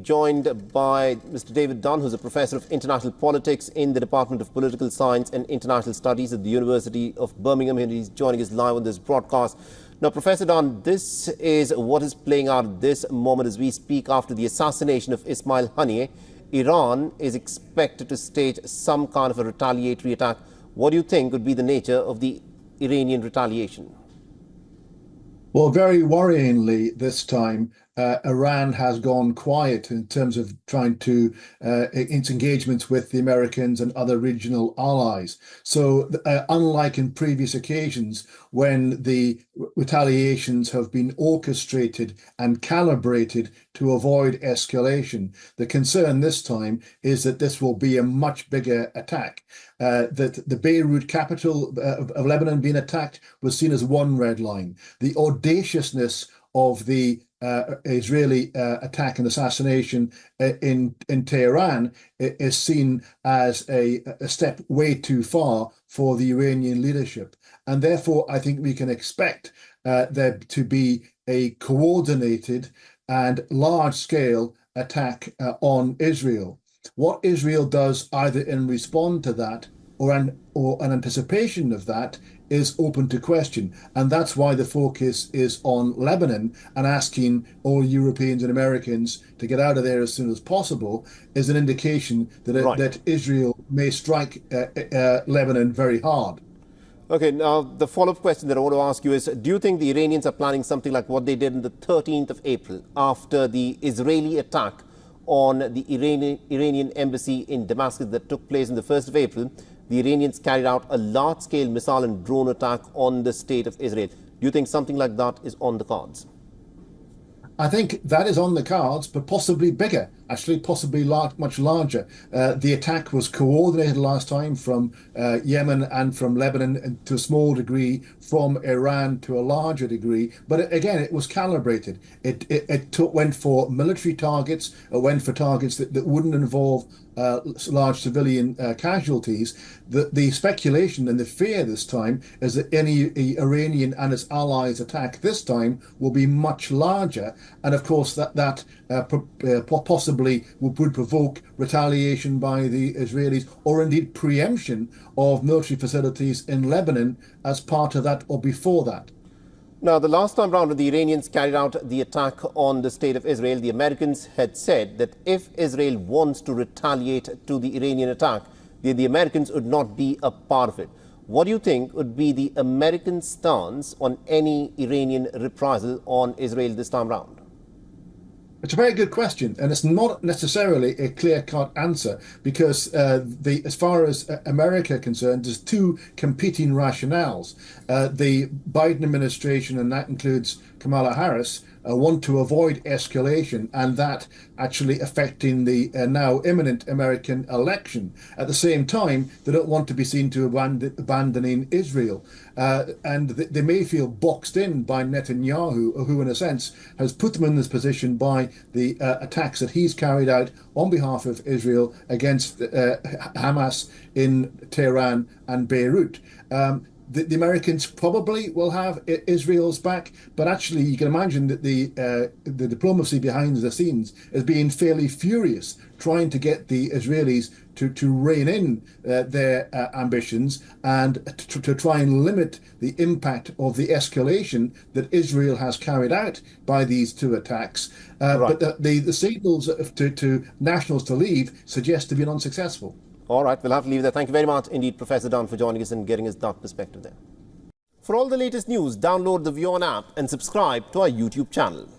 Joined by Mr. David Dunn, who's a professor of international politics in the Department of Political Science and International Studies at the University of Birmingham. And he's joining us live on this broadcast. Now, Professor Dunn, this is what is playing out at this moment as we speak after the assassination of Ismail Haniyeh. Iran is expected to stage some kind of a retaliatory attack. What do you think would be the nature of the Iranian retaliation? Well, very worryingly this time, Iran has gone quiet in terms of trying to its engagements with the Americans and other regional allies. So unlike in previous occasions when the retaliations have been orchestrated and calibrated to avoid escalation, the concern this time is that this will be a much bigger attack. That the Beirut capital of Lebanon being attacked was seen as one red line. The audaciousness of the Israeli attack and assassination in Tehran is seen as a step way too far for the Iranian leadership. And therefore, I think we can expect there to be a coordinated and large-scale attack on Israel. What Israel does either in response to that or an anticipation of that is open to question. And that's why the focus is on Lebanon and asking all Europeans and Americans to get out of there as soon as possible is an indication that, that Israel may strike Lebanon very hard. Okay, now the follow-up question that I want to ask you is, do you think the Iranians are planning something like what they did on the 13th of April after the Israeli attack on the Iranian embassy in Damascus that took place on the 1st of April? The Iranians carried out a large-scale missile and drone attack on the state of Israel. Do you think something like that is on the cards? I think that is on the cards, but possibly bigger, actually, possibly much larger. The attack was coordinated last time from Yemen and from Lebanon, and to a small degree from Iran to a larger degree. But again, it was calibrated. It went for military targets, it went for targets that wouldn't involve large civilian casualties. The speculation and the fear this time is that any Iranian and its allies attack this time will be much larger. And of course, that possibly would provoke retaliation by the Israelis, or indeed preemption of military facilities in Lebanon as part of that or before that. Now, the last time round when the Iranians carried out the attack on the state of Israel, the Americans had said that if Israel wants to retaliate to the Iranian attack, the Americans would not be a part of it. What do you think would be the American stance on any Iranian reprisal on Israel this time round? It's a very good question, and it's not necessarily a clear-cut answer because as far as America is concerned, there's two competing rationales. The Biden administration, and that includes Kamala Harris, want to avoid escalation and that actually affecting the now imminent American election. At the same time, they don't want to be seen to abandoning Israel. And they may feel boxed in by Netanyahu, who in a sense has put them in this position by the attacks that he's carried out on behalf of Israel against Hamas in Tehran and Beirut. The Americans probably will have Israel's back, but actually you can imagine that the diplomacy behind the scenes is being fairly furious, trying to get the Israelis to rein in their ambitions and to try and limit the impact of the escalation that Israel has carried out by these two attacks. But the signals to nationals to leave suggest to be unsuccessful. All right, we'll have to leave there. Thank you very much indeed, Professor Dunn, for joining us and getting us that perspective there. For all the latest news, download the WION app and subscribe to our YouTube channel.